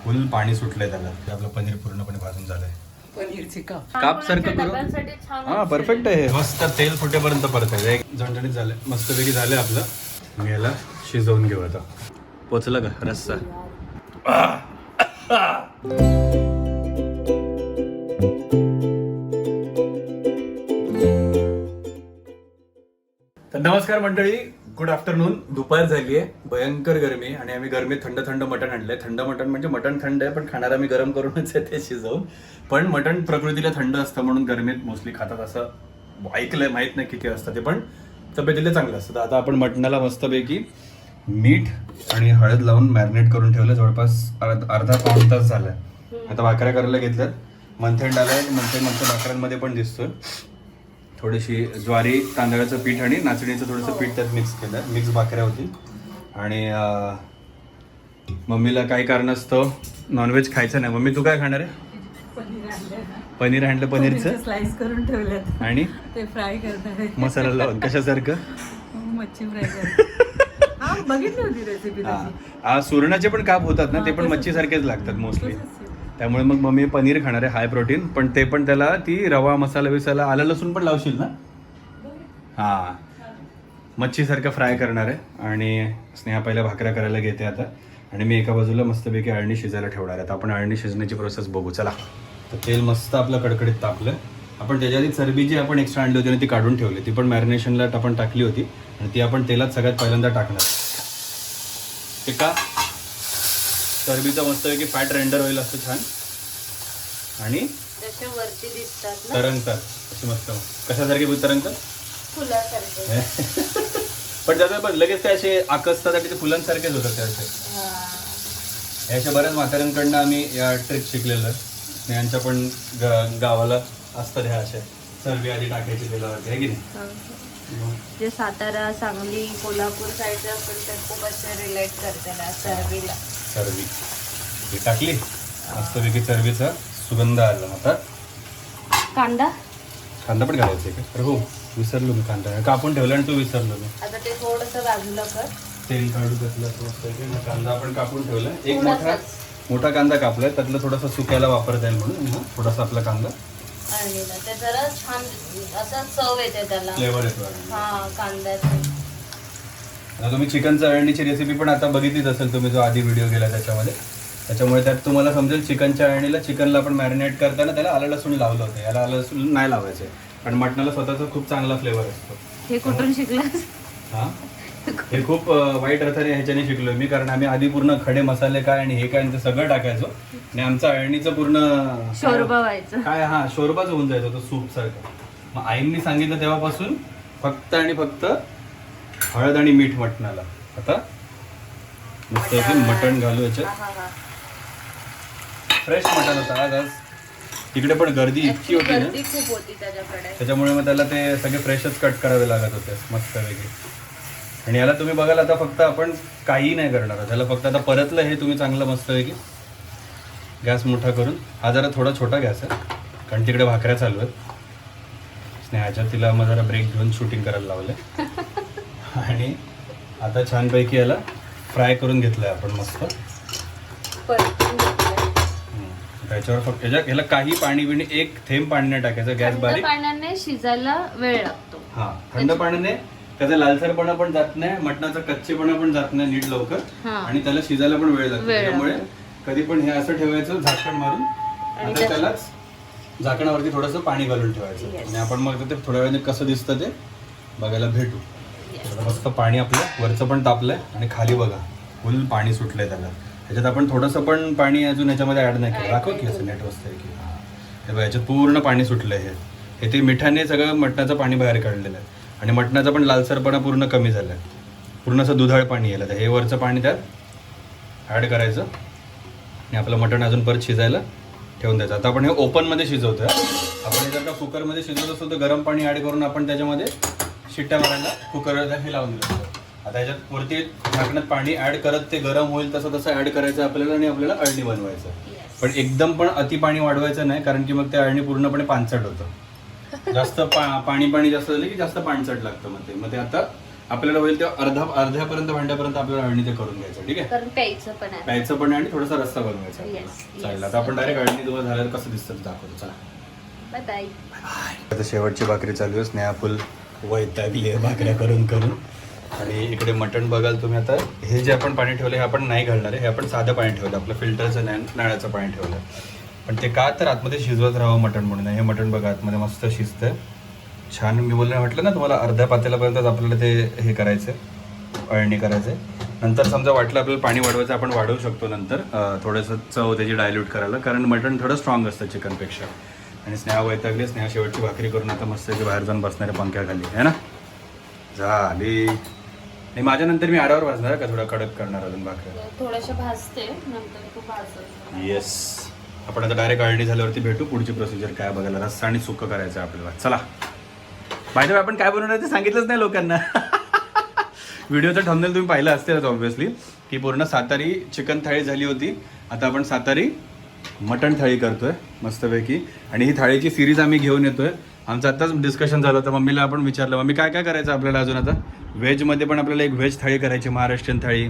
फुल पाणी सुटलंय त्याला. आपलं पनीर पूर्णपणे भाजून झालंय. पनीरची काप सारखं करू. हा परफेक्ट आहे. मस्त तेल फुटेपर्यंत परतायचं. एक झणझणीत झालंय, मस्तपैकी झालंय आपलं. मी याला शिजवून घेऊ आता. पोचला का रस्सा? तर नमस्कार मंडळी, गुड आफ्टरनून. दुपार झाली आहे, भयंकर गरमी आणि आम्ही गरमीत थंड थंड मटण आणलंय. थंड मटण म्हणजे मटण थंड आहे पण खाणारा मी गरम करूनच आहे ते शिजवून. पण मटण प्रकृतीला थंड असतं म्हणून गरमीत मोस्टली खातात असं ऐकलंय, माहित नाही किती असतं ते, पण तब्येतीला चांगलं असतं. तर आता आपण मटणाला मस्तपैकी मीठ आणि हळद लावून मॅरिनेट करून ठेवलं. जवळपास अर्धा पाऊण तास झालाय. आता भाकऱ्या करायला घेतल्यात. मंथेंड आलाय, मंथेंड भाकऱ्यांमध्ये पण दिसतोय. थोडीशी ज्वारी तांदळाचं पीठ आणि नाचणीचं थोडंसं पीठ त्यात मिक्स केलं. मिक्स भाकऱ्या होती. आणि मम्मीला काही कारणास्तव नॉनव्हेज खायचं नाही. मम्मी तू काय खाणार आहे? पनीर आणलं, पनीरचं स्लाइस करून ठेवल्यात आणि ते फ्राय करणार आहे. मसाला लावून. कशासारखं? मच्छी फ्राय करणार. हा बघितली होती रेसिपी त्याची. सुरणाचे पण काप होतात ना, ते पण मच्छी सारखेच लागतात मोस्टली. त्यामुळे मग मम्मी पनीर खाणार आहे, हाय प्रोटीन. पण ते पण त्याला ती रवा मसाला विसाला आलं लसूण पण लावशील ना? हा, मच्छीसारखं फ्राय करणार आहे. आणि स्नेहा पहिल्या भाकऱ्या करायला घेते आता. आणि मी एका बाजूला मस्तपैकी अळणी शिजायला ठेवणार आहे. आपण अळणी शिजण्याची प्रोसेस बघू. चला. तर तेल मस्त आपलं कडकडीत तापलं. आपण त्याच्या आधी चरबी जी आपण एक्स्ट्रा आणली होती ना ती काढून ठेवली. ती पण मॅरिनेशनला आपण टाकली होती आणि ती आपण तेलात सगळ्यात पहिल्यांदा टाकणार. ते का? चरबीचं मस्तपैकी फॅट रेंडर होईल असं छान. आणि वरती दिसतात ना, तरंगतात अशी मस्त. कशासारखे तरंगतात? फुलासारखे. पण त्याचा पण लगेच ते असे आकसतात आणि ते फुलांसारखेच होतात ते असे. हे अशा बऱ्याच म्हाताऱ्यांकडनं आम्ही या ट्रिक शिकलेलं. यांच्या पण गावाला असतात ह्या अशा चरबी आधी टाकायची तेलावरती, आहे की नाही? जे सातारा, सांगली, कोल्हापूर साईडचे असतात ते खूप असे रिलेट करतात चरबीला. चरबी ही टाकली, मस्तपैकी चरबीचा सुगंध आला. आता कांदा कांदा पण घालायचा आहे का? हो, विसरलो मी. कांदा कापून ठेवला आणि तो विसरलो मी. आता ते थोडंसं बाजूला कर. तेल काढू घेतलं. कांदा आपण कापून ठेवला. एक मोठा कांदा कापलाय, त्यातलं थोडासा सुक्याला वापरता येईल म्हणून थोडासा आपला कांदा. आणि ते जरा छान असं चव येते त्याला, फ्लेवर येतो. हा कांद्याचं. आता तुम्ही चिकनचं अळणीची रेसिपी पण आता बघितलीच असेल तुम्ही, जो आधी व्हिडिओ केला त्याच्यामध्ये. त्याच्यामुळे त्यात तुम्हाला समजेल चिकनच्या अळणीला, चिकनला आपण मॅरिनेट करताना त्याला आलं लसूण लावलं होतं. याला आलं लसूण नाही लावायचं, पण मटणाला स्वतःचा खूप चांगला फ्लेवर असतो. हे कुठून शिकलास? हा, हे खूप वाईट अर्थाने ह्याच्याने शिकलोय मी. कारण आम्ही आधी पूर्ण खडे मसाले काय आणि हे काय ते सगळं टाकायचो आणि आमचं अळणीचं पूर्ण शोरबा व्हायचं काय. हा, शोरबाच होऊन जायचं होतं, सूप सारखं. मग आईंनी सांगितलं तेव्हापासून फक्त आणि फक्त हळद आणि मीठ मटणाला. आता मस्त मटण घालू याच्यात. फ्रेश मटण होतं आज. तिकडे पण गर्दी इतकी होती ना, खूप होती त्याच्याकडे. त्याच्यामुळे मग त्याला ते सगळे फ्रेशच कट करावे लागत होते मस्त वेगळे. आणि याला तुम्ही बघाल आता फक्त आपण काही नाही करणार त्याला. फक्त आता परतलं हे तुम्ही चांगलं मस्त वेगळी. गॅस मोठा करून. हा जरा थोडा छोटा गॅस आहे कारण तिकडे भाकऱ्या चालू आहेत. स्नेहाच्या तिला मग जरा ब्रेक घेऊन शूटिंग करायला लावलंय. आणि आता छानपैकी याला फ्राय करून घेतलंय आपण मस्त. त्याच्यावर फक्त ह्याला काही पाणी बिणी एक थेंब पाणी नाही टाकायचं. गॅस बारीक. पाण्याने शिजायला वेळ लागतो. हा, थंड पाण्याने त्याचा लालसरपणा पण जात नाही, मटणाचा कच्चेपणा पण जात नाही नीट लवकर. आणि त्याला शिजायला पण वेळ लागतो. त्यामुळे कधी पण हे असं ठेवायचं झाकण मारून. आता त्यालाच झाकणावरती थोडंसं पाणी घालून ठेवायचं. आणि आपण मग ते थोड्या वेळाने कसं दिसतं ते बघायला भेटू. मस्त पाणी आपलं वरचं पण तापलंय आणि खाली बघा फुल पाणी सुटलंय त्याला. त्याच्यात आपण थोडंसं पण पाणी अजून याच्यामध्ये ऍड नाही केलं. दाखव की असं नेट वस्तू आहे की. हे बघा याच्यात पूर्ण पाणी सुटलंय. हे ते मिठाने सगळं मटणाचं पाणी बाहेर काढलेलं आहे. आणि मटणाचा पण लालसरपणा पूर्ण कमी झाला आहे. पूर्ण असं दुधाळ पाणी यायला. हे वरचं पाणी त्यात ॲड करायचं आणि आपलं मटण अजून परत शिजायला ठेवून द्यायचं. आता आपण हे ओपनमध्ये शिजवतोय. आपण जर का कुकरमध्ये शिजवत असतो तर गरम पाणी ॲड करून आपण त्याच्यामध्ये शिट्ट्या मारायला कुकरला हे लावून दिलं असतं. आता ह्याच्यात वरती झाकणात पाणी ॲड करत ते गरम होईल तसं तसं ॲड करायचं आपल्याला. आणि आपल्याला अळणी बनवायचं. पण एकदम पण अति पाणी वाढवायचं नाही कारण की मग ते अळणी पूर्णपणे पाणचट होतं. जास्त पाणी जास्त झालं की जास्त पाणचट लागतं. मग ते आता आपल्याला होईल तेव्हा अर्ध्यापर्यंत भांड्यापर्यंत आपल्याला अळणी ते करून घ्यायचं. ठीक आहे, कारण प्यायचं पण आहे. प्यायचं पण आहे आणि थोडासा रस्सा बनवायचा. Yes, चालेल, yes. आता आपण डायरेक्ट अळणी दुवा झाल्यावर कसं दिसतं ते दाखवतो. चला बाय बाय. आता शेवटची भाकरी चालू आहे. स्नेहा फुल वैतागली आहे भाकऱ्या करून करून. आणि इकडे मटण बघाल तुम्ही. आता हे जे आपण पाणी ठेवलं हे आपण नाही घालणार आहे, हे आपण साधं पाणी ठेवलं, आपलं फिल्टरचं नळाचं पाणी ठेवलं. पण ते का तर आतमध्ये शिजवत राहावं मटण म्हणून. हे मटण बघा आतमध्ये मस्त शिजतंय छान. मी म्हटलं ना तुम्हाला अर्ध्या पातेल्यापर्यंत आपल्याला ते हे करायचं, अळणी करायचं. नंतर समजा वाटलं आपल्याला पाणी वाढवायचं आपण वाढवू शकतो नंतर थोडंसं चव त्याची डायल्यूट करायला, कारण मटण थोडं स्ट्रॉंग असतं चिकनपेक्षा. आणि स्नेहा वैतागली. स्नेहा शेवटची भाकरी करून आता मस्त बाहेर जाऊन बसणाऱ्या पंख्याखाली आहे ना. झाली. आणि माझ्यानंतर मी आडावर भाजणार का थोडा कडक करणार अजून भाकरी. थोड्याशा भाजते नंतर तू भाजत. येस, आपण आता डायरेक्ट अळणी झाल्यावरती भेटू. पुढची प्रोसिजर काय बघायला, रस्सा आणि सुक्कं करायचं आहे आपल्याला. चला. बाय आपण काय बनवणार ते सांगितलंच नाही लोकांना. व्हिडिओचं थंबनेल तुम्ही पाहिलं असतेलच ऑब्व्हियसली, की पूर्ण सातारी चिकन थाळी झाली होती. आता आपण सातारी मटण थाळी करतोय मस्तपैकी. आणि ही थाळीची सिरीज आम्ही घेऊन येतोय. आमचं आत्ताच डिस्कशन झालं होतं. मम्मीला आपण विचारलं, मम्मी काय काय करायचं आपल्याला अजून. आता व्हेजमध्ये पण आपल्याला एक व्हेज थाळी करायची, महाराष्ट्रीयन थाळी.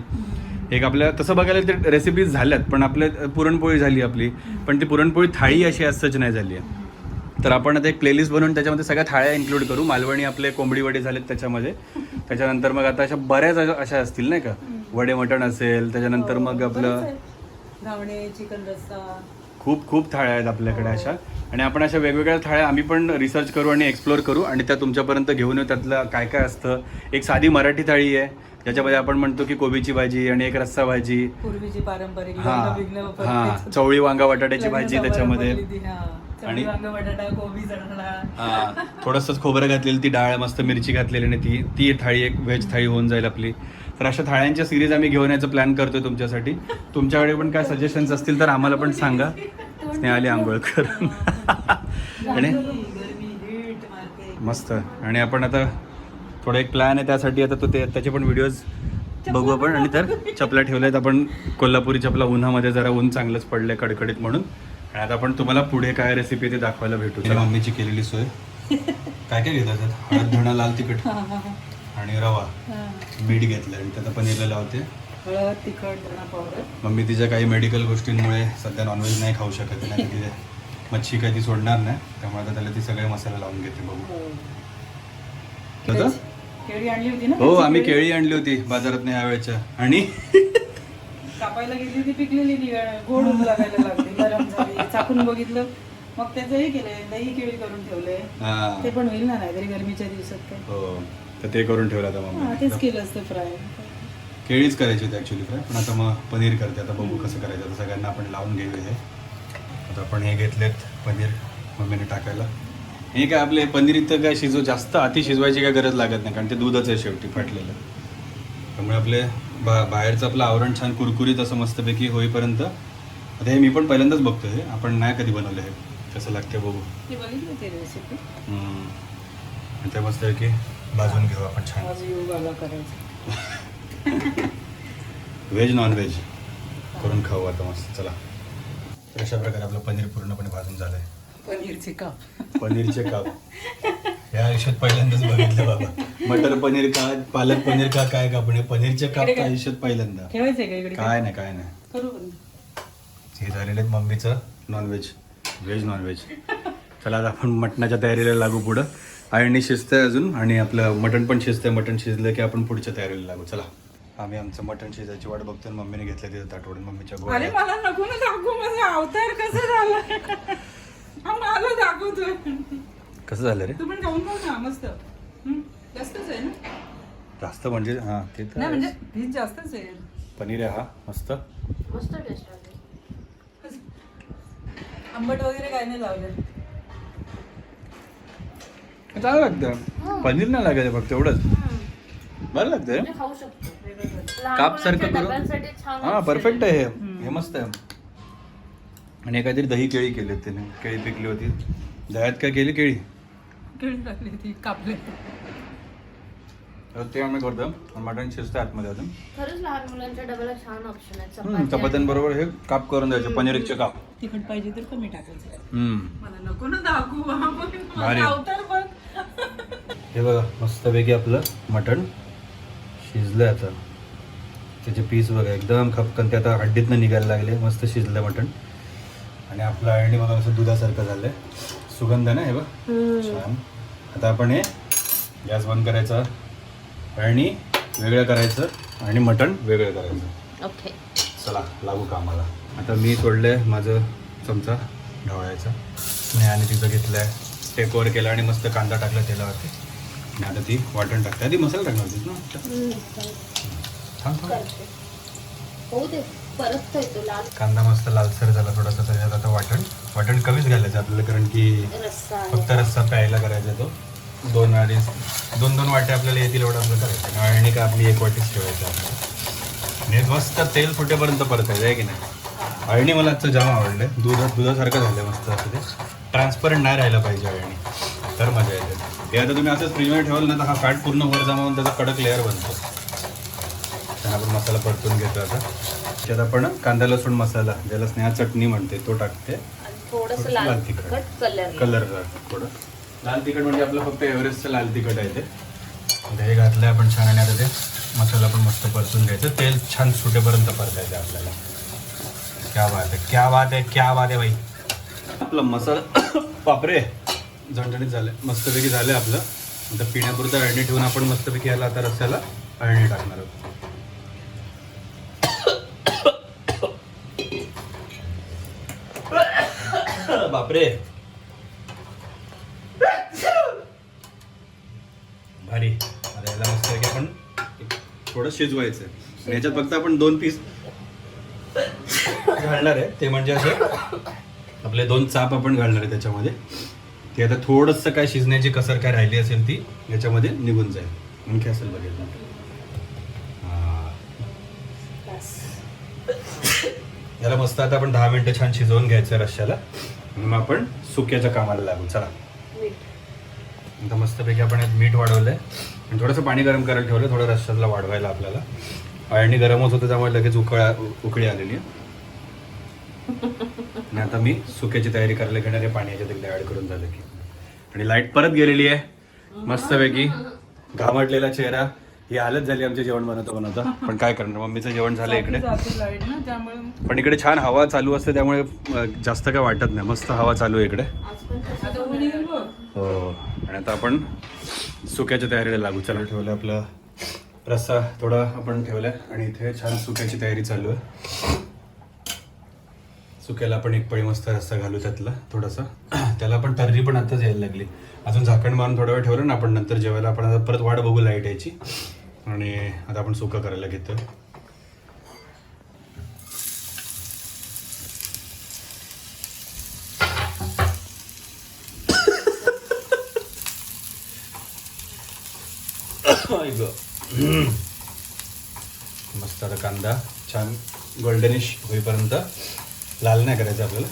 एक आपल्या तसं बघायला ते रेसिपीज झाल्यात, पण आपल्या पुरणपोळी झाली आपली, पण ती पुरणपोळी थाळी अशी असंच नाही झाली आहे. तर आपण आता एक प्लेलिस्ट बनवून त्याच्यामध्ये सगळ्या थाळ्या इन्क्लूड करू. मालवणी आपले कोंबडी वडे झालेत त्याच्यामध्ये. त्याच्यानंतर मग आता अशा बऱ्याच अशा असतील नाही का, वडे मटण असेल. त्याच्यानंतर मग आपलं घावणे, चिकन रस्सा, खूप खूप थाळ्या आहेत आपल्याकडे अशा. आणि आपण अशा वेगवेगळ्या थाळ्या आम्ही पण रिसर्च करू आणि एक्सप्लोअर करू आणि त्या तुमच्यापर्यंत घेऊन येऊ. त्यातलं काय काय असतं. एक साधी मराठी थाळी आहे ज्याच्यामध्ये आपण म्हणतो की कोबीची भाजी आणि एक रस्सा भाजी, पूर्वीची पारंपरिक हां चवळी वांगा बटाट्याची भाजी त्याच्यामध्ये, आणि बटाटा कोबी चढला, थोडंसंच खोबरं घातलेली ती डाळ, मस्त मिरची घातलेली आणि ती थाळी एक व्हेज थाळी होऊन जाईल आपली. तर अशा थाळ्यांच्या सिरीज आम्ही घेऊन यायचं प्लॅन करतोय तुमच्यासाठी. तुमच्याकडे पण काय सजेशन्स असतील तर आम्हाला पण सांगा. स्नेहाली आंघोळकर. आणि मस्त. आणि आपण आता थोडा एक प्लॅन आहे त्यासाठी, आता तो त्याचे पण व्हिडिओज बघू आपण. आणि तर चपला ठेवल्यात आपण कोल्हापुरी चपला, उन्हामध्ये जरा ऊन चांगलंच पडलंय कडकडीत म्हणून. आणि आता आपण तुम्हाला पुढे काय रेसिपी ते दाखवायला भेटू. मम्मीची केलेली सोय. काय काय घेतात त्यात, हळद, धणा, लाल तिखट आणि रवा, मीठ घेतलं आणि त्यात पनीरला लावते. हळद, तिखट, धणा पावडर. मम्मी तिच्या काही मेडिकल गोष्टींमुळे सध्या नॉनव्हेज नाही खाऊ शकत नाही. तिथे मच्छी काही ती सोडणार नाही, त्यामुळे आता त्याला ती सगळे मसाला लावून घेते. बघू. केळी आणली होती ना. हो, आम्ही केळी आणली होती बाजारात ह्या वेळेच्या. आणि कापायला गेली होती, पिकलेली गोड लागायला लागली, गरम झाली. चाकून बघितलं, मग त्याचं हे केलंय, दही केळी करून ठेवलंय. ते पण होईल ना, नाही तरी गरमीच्या दिवसात काय. हो, तर ते करून ठेवलं आता मम्मी. तेच केलं असतं फ्राय. केळीच करायची होती ॲक्च्युली फ्राय, पण आता मग पनीर करते. आता बघू कसं करायचं. आता सगळ्यांना आपण लावून घेऊ हे. आता आपण हे घेतलेत पनीर मम्मीने टाकायला. हे काय आपले पनीर इथं काय जास्त अति शिजवायची काय गरज लागत नाही, कारण ते दूधच आहे शेवटी फाटलेलं. त्यामुळे आपले बाहेरचं आपलं आवरण छान कुरकुरीत असं मस्तपैकी होईपर्यंत. आता हे मी पण पहिल्यांदाच बघतोय, हे आपण नाही कधी बनवलं. हे कसं लागते बघू. ते मस्तपैकी भाजून घेऊ आपण छान. व्हेज नॉन व्हेज करून खाऊ आता मस्त. चला, तर अशा प्रकारे आपलं पनीर पूर्णपणे भाजून झालंय. पनीरचे काप या आयुष्यात पहिल्यांदाच बघितलं बाबा. मटर पनीर का, पालक पनीर का, काय का, पण पनीरचे काप आयुष्यात पहिल्यांदा. काय नाही. हे झालेलं आहे मम्मीचं नॉनव्हेज, व्हेज नॉनव्हेज. चला आता आपण मटणाच्या तयारीला लागू पुढं. अळणी शिजतंय अजून आणि आपलं मटण पण शिजतंय. मटण शिजलं की आपण पुढच्या तयारीला लागू. चला, आम्ही आमचं मटण शिजायची वाट बघतोय. मम्मीने घेतलं तिथं ताटवडून मम्मीच्या गोळ्या. अरे मला नको ना दाखवू, माझा अवतार कसं झालं. मला दाखवतोय. कसं झालं रे. तू पण खाऊन बघ ना, मस्त. जास्तच आहे ना. जास्त म्हणजे हां ते तर म्हणजे पीस जास्तच आहे. पनीर आहे हा मस्त. मस्त टेस्ट आली. आंबट वगैरे काय नाही लावलं. चांगलं लागतं. पनीर नाही लागायचं फक्त एवढंच. बरं लागतंय. म्हणजे खाऊ शकतो. काप सारखं डब्यांसाठी छान हां परफेक्ट आहे हे मस्त आहे. आणि काहीतरी दही केळी केली त्याने. केळी पिकली होती दह्यात. काय केली केळी टाकली ती, कापले. ते आम्ही करतो. मटण शिजतं आतमध्ये अजून. खरंच लहान मुलांच्या डब्याला छान ऑप्शन आहे. चपात्यांबरोबर हे काप करून द्यायचे, पनीरचे काप. तिखट पाहिजे तर कमी टाकायचं. मला नको ना दाखवू. भारी. अवतार बघ. हे बघा मस्तपैकी आपलं मटण शिजलं आता. त्याचे पीस बघा एकदम खपकन ते आता हड्डीतनं निघायला लागले. मस्त शिजलं मटण. आणि आपलं अळणी बघा असं दुधासारखं झालंय. सुगंध ना हे बघ छान. आता आपण हे गॅस बंद करायचा. अळणी वेगळं करायचं आणि मटण वेगळं करायचं. ओके. चला लागू कामाला. आता मी सोडलंय माझं चमचा ढवळायचा. आणि तिथं घेतलंय टेक ओव्हर केला आणि मस्त कांदा टाकला तेलावरती. आणि आता ती वाटण टाकते. आधी मसाला टाकणार होतीस ना. थांब हो दे परत येतो लाल कांदा मस्त लालसर झाला थोडासा. त्याच्यात आता वाटण कमीच घालायचं आपल्याला कारण की रस्सा फक्त रस्सा प्यायला करायचा तो. 2 वाटे आपल्याला येतील एवढं आपलं करायचं. आणि का आपली 1 वाटीच ठेवायचं आपल्याला. आणि मस्त तेल फुटेपर्यंत परतायचं आहे की नाही. अळणी मला आजचं जाम आवडलं. दुधासारखं झालं मस्त. असं ते ट्रान्सपरंट नाही राहायला पाहिजे अळणी तर मजा येते. हे आता तुम्ही असंच फ्रीजमध्ये ठेवाल ना तर हा फॅट पूर्ण वर जमावून त्याचा कडक लेअर बनतो. त्याला आपण मसाला परतून घेतो. आता त्यात आपण कांदा लसूण मसाला ज्याला स्नेहा चटणी म्हणते तो टाकते. थोडस लाल तिखट कलर थोडं लाल तिखट म्हणजे आपलं फक्त एव्हरेस्टचं लाल तिखट आहे ते. हे घातलं आपण छान. आणि आता ते मसाला पण मस्त परतून घ्यायचं. तेल छान सुटेपर्यंत परतायचं आपल्याला. क्या बात आहे बाई. आपलं मसाला बापरे झणझणीत झालं. मस्तपैकी झालं आपलं. आता पिण्यापुरतं अळणी ठेवून आपण मस्तपैकी याला आता रस्स्याला अळणी टाकणार आहोत. बापरे भारी. आता याला मस्तपैकी आपण थोडं शिजवायचं. आणि याच्यात फक्त आपण 2 पीस घालणार आहे. ते म्हणजे असे आपले 2 चाप आपण घालणार आहे त्याच्यामध्ये. ते आता थोडंसं काय शिजण्याची कसर काय राहिली असेल ती याच्यामध्ये निघून जाईल. आणखी असेल बघेल. याला मस्त आता आपण 10 मिनिटं छान शिजवून घ्यायचं रश्श्याला. आणि मग आपण सुक्याच्या कामाला लागू. चला आता मस्तपैकी आपण मीठ वाढवलंय आणि थोडंसं पाणी गरम करायला ठेवलं. थोडं रश्श्याला वाढवायला आपल्याला. अळणी गरमच होतं त्यामुळे लगेच उकळी आलेली आहे. आणि आता मी सुक्याची तयारी करायला घेणार आहे. पाणी याच्यात एकदा ॲड करून झालं की. आणि लाईट परत गेलेली आहे मस्तपैकी. घामटलेला चेहरा. ही हालत झाली आमचे जेवण बनवता. पण काय करणार मम्मीचं जेवण झालं इकडे. पण इकडे छान हवा चालू असते त्यामुळे जास्त काय वाटत नाही. मस्त हवा चालू आहे इकडे. हो. आणि आता आपण सुक्याच्या तयारीला लागू. चला ठेवलं आपलं रस्सा थोडा आपण ठेवलाय. आणि इथे छान सुक्याची तयारी चालू आहे. सुक्याला आपण एक पळी मस्त रस्सा घालू त्यातला थोडासा. त्याला पण तर्री पण आताच यायला लागली. अजून झाकण मारून थोडा वेळ ठेवलं ना आपण नंतर जेवायला. आपण आता परत वाट बघू लाईट यायची. आणि आता आपण सुकं करायला घेतो. मस्त आता कांदा छान गोल्डनिश होईपर्यंत लाल नाही करायचं आपल्याला.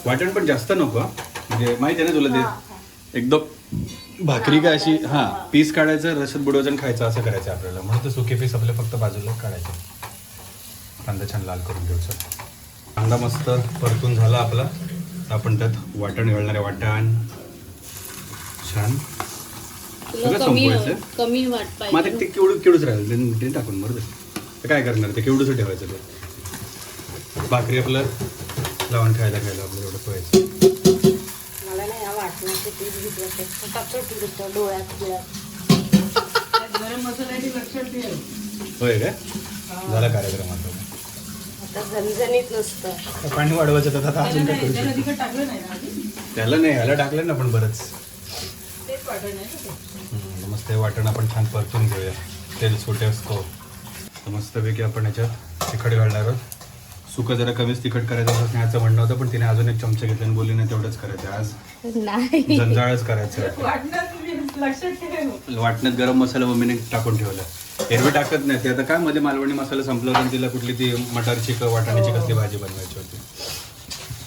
वाटण पण जास्त नको. म्हणजे माहिती आहे ना तुला ते एकदम भाकरी काय अशी पीस काढायचं रशात बुडवायचं आणि खायचं असं करायचं आपल्याला. म्हणून ते सुके पीस आपले फक्त बाजूला काढायचे. कांदा छान लाल करून घ्यायचा. कांदा मस्त परतून झाला आपला. आपण त्यात वाटण घालणार आहे. वाटण छान सगळं संपवायचं. मग ते केवढंच राहिलं ते टाकून बरोबर. ते काय करणार ते केवढंच ठेवायचं. ते भाकरी आपलं लावून खायला आपलं एवढं पोहायचं. मला नाही वाटण्याचे पीस घेतलं डोळ्यात गरम मसाल्याची लक्षात ठेव. होय काय झाला कार्यक्रम आता झणझणीत नसतं. पाणी वाढवायचं तर आता अजून काय करू त्याला शकतो. तिखट टाकलं नाही ना. त्याला नाही ह्याला टाकलं ना पण बरंच. तेच वाटत नाही. मस्त हे वाटण आपण छान परतून घेऊया. तेल सुटे असतो. मस्तपैकी आपण याच्यात तिखट घालणार आहोत. सुकं जरा कमीच तिखट करायचं असं स्नेहाचं म्हणणं होतं. पण तिने अजून 1 चमचा घेतला आणि बोलली नाही तेवढंच करायचं. आज नाही जंजाळच करायचं. वाटण्यात गरम मसाला मम्मीने टाकून ठेवला. एरवी टाकत नाही ते. आता काय मध्ये मालवणी मसाला संपला होता. तिला कुठली ती मटारची वाटाण्याची कसली भाजी बनवायची होती.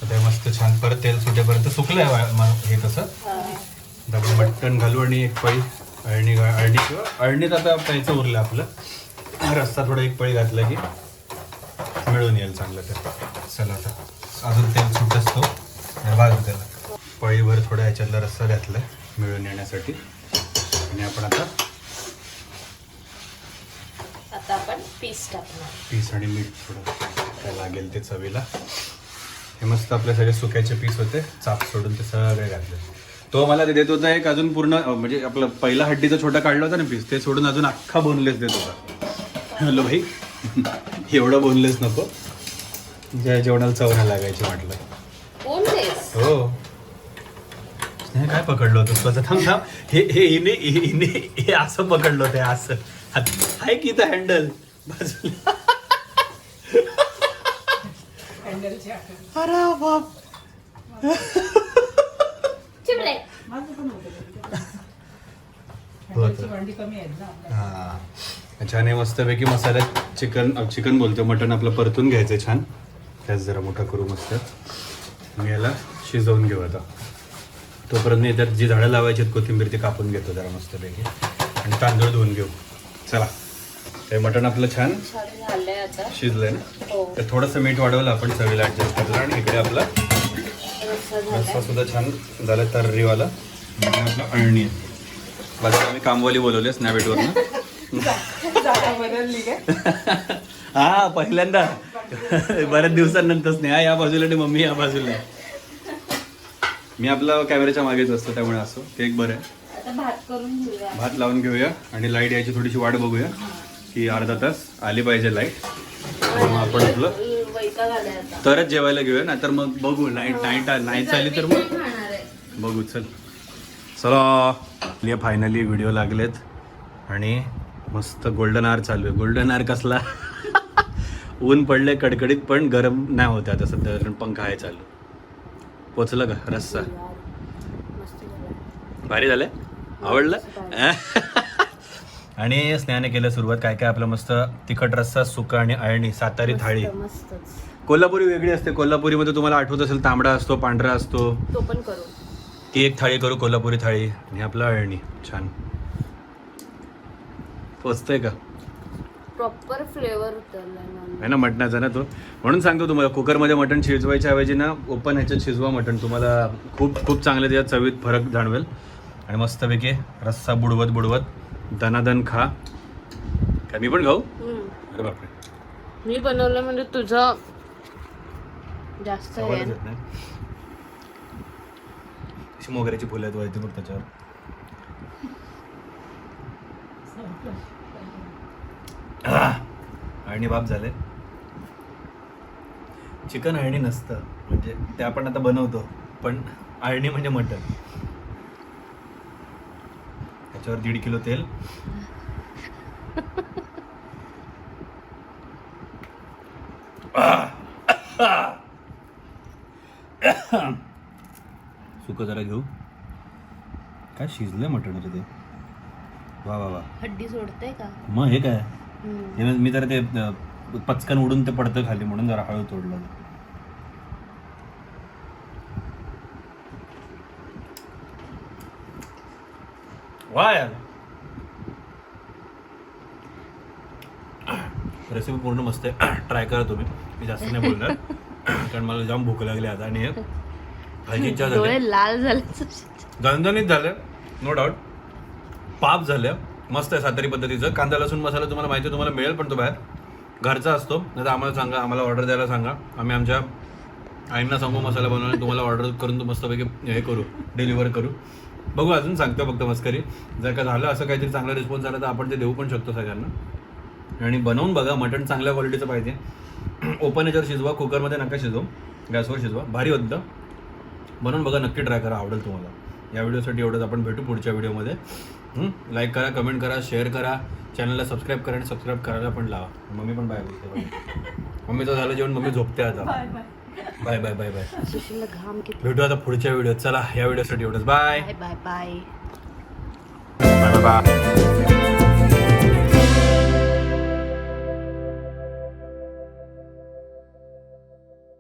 तर मस्त छान परत तेल सुटेपर्यंत सुकलं आहे हे तसं. आपण मटण घालू आणि 1 पळी अळणीत आता प्यायचं उरलं आपलं. रस्सा थोडा 1 पळी घातला की मिळून येईल चांगलं. तर चला आता अजून तेल सुट असतो भाजू त्याला. पळीभर थोडा याच्यातला रस्सा घातला मिळून येण्यासाठी. आणि आपण आता पीस टाकणार. पीस आणि मीठ थोडं काय लागेल ते चवीला. हे मस्त आपले सगळे सुक्याचे पीस होते, चाप सोडून ते सगळे घातले. तो मला ते देत होता एक अजून पूर्ण म्हणजे आपलं पहिला हड्डीचा छोटा काढला होता ना पीस, ते सोडून अजून अख्खा बोनलेस देत होता. हॅलो भाई एवढं बोनलेस नको, ज्या जेवणाला चव नाही लागायची म्हटलं. बोनलेस हो. हे काय पकडलं होतं स्वतः? थांब थांब, हे हिने हिने हे असं पकडलं होतं, असं आहे की तर हँडल बाजूला. हँडलची आठवण. अरे बाप. चिमणे. माझं पण होतं. हँडलची भांडी कमी आहेत ना आपल्या. हा छान आहे. मस्तपैकी मसाल्यात चिकन बोलतो, मटण आपलं परतून घ्यायचं छान. त्याच जरा मोठा करू मस्त. मी याला शिजवून घेऊ आता. तोपर्यंत मी तर जी झाडं लावायची आहेत कोथिंबीर ती कापून घेतो जरा मस्तपैकी आणि तांदूळ धुवून घेऊ. चला, ते मटण आपलं छान झालंय आता. शिजलंय ना. हो. तर थोडंसं मीठ वाढवलं आपण चवीला ॲडजस्ट करलं. आणि इकडे आपला रस्सा झालाय. रस्सा सुद्धा छान झाला तर्रीवाला. आणि आपलं अळणी आहे. बाजूला आम्ही कामवाली बोलवली स्नॅपचॅटवरनं. जागा बदलली काय? हा पहिल्यांदा बऱ्याच दिवसांनंतरच नाही. या बाजूला आणि मम्मी या बाजूला. मी आपला कॅमेऱ्याच्या मागेच असतो त्यामुळे असं ते एक बरं आहे. आता भात करून घेऊया. भात लावून घेऊया आणि लाईट यायची थोडीशी वाट बघूया की अर्धा तास आली पाहिजे लाईट. मग आपण आपलं वैताग आलाय आता. तरच जेवायला घेऊया, नाहीतर मग बघू. लाईट नाही चालली तर मग खाणार आहे. बघू. चला फायनली व्हिडिओ लागलेत आणि मस्त गोल्डन आवर चालू आहे. गोल्डन आवर कसला ऊन पडले कडकडीत पण गरम नाही होते आता सध्या, कारण पंखा आहे चालू. पोचलं का रस्सा? मस्त झालं. भारी झालंय, आवडलं. आणि स्नेहाने केलं सुरुवात. काय काय आपलं मस्त तिखट रस्सा, सुका आणि अळणी, सातारी थाळी. मस्तच. कोल्हापुरी वेगळी असते. कोल्हापुरीमध्ये तुम्हाला आठवत असेल तांबडा असतो, पांढरा असतो. तो पण करू. ती एक थाळी करू, कोल्हापुरी थाळी. आणि आपलं अळणी छान पोचतंय का? प्रॉपर फ्लेवर उतरलाय आहे ना मटणाचा ना तो. म्हणून सांगतो तुम्हाला, कुकरमध्ये मटण शिजवायच्या ऐवजी ना ओपन ह्याच्यात शिजवा मटण. तुम्हाला खूप खूप चांगले त्याच्यात चवीत फरक जाणवेल. आणि मस्तपैकी रस्सा बुडवत बुडवत दनादन खा. काय मी पण खाऊ? अरे बापरे, मी बनवलं म्हणजे तुझं जास्त आहे. सवालच येत नाही. अशी मोगऱ्याची फुलं आहेत वरती बघ त्याच्यावर. अळणी बाप झाले. चिकन अळणी नसतं, म्हणजे ते आपण आता बनवतो, पण अळणी म्हणजे मटण. त्याच्यावर 1.5 किलो तेल. सुकं जरा घेऊ. काय शिजलंय मटण ते. वा वा वा. हड्डी सोडते का? मग हे काय, हे मी जरा ते पचकन उडून ते पडतं खाली म्हणून जरा हळू तोडलं. वा यार, रेसिपी पूर्ण मस्त आहे. ट्राय करा तुम्ही. मी जास्त नाही बोलणार कारण मला जाम भूक लागली आता. आणि हे खायची इच्छा झाली. डोळे लाल झाले. झणझणीत झालं नो डाऊट. पाप झालं. मस्त आहे सातारी पद्धतीचं. कांदा लसूण मसाला तुम्हाला माहिती आहे, तुम्हाला मिळेल पण तो बाहेर घरचा असतो. नाही तर आम्हाला सांगा, आम्हाला ऑर्डर द्यायला सांगा. आम्ही आमच्या आईंना सांगू मसाला बनवून तुम्हाला ऑर्डर करून मस्तपैकी हे करू, डिलिव्हर करू. बघू, अजून सांगतो फक्त मस्करी. जर का झालं असं काहीतरी चांगला रिस्पॉन्स आला तर आपण ते देऊ पण शकतो सगळ्यांना. आणि बनवून बघा. मटण चांगल्या क्वालिटीचं पाहिजे. ओपन याच्यावर शिजवा, कुकरमध्ये नका शिजवू, गॅसवर शिजवा. भारी होतं. बनवून बघा, नक्की ट्राय करा, आवडेल तुम्हाला. या व्हिडिओसाठी एवढंच. आपण भेटू पुढच्या व्हिडिओमध्ये. लाईक करा, कमेंट करा, शेअर करा, चॅनलला सबस्क्राईब करा आणि सबस्क्राईब करायला पण लावा. मम्मी पण बाय बोलते. मम्मीचं झालं जेवण, मम्मी झोपते आता. Bye bye bye bye. भेटू आता पुढच्या व्हिडिओत. चला, या व्हिडिओसाठी एवढंच. Bye bye bye. Bye bye.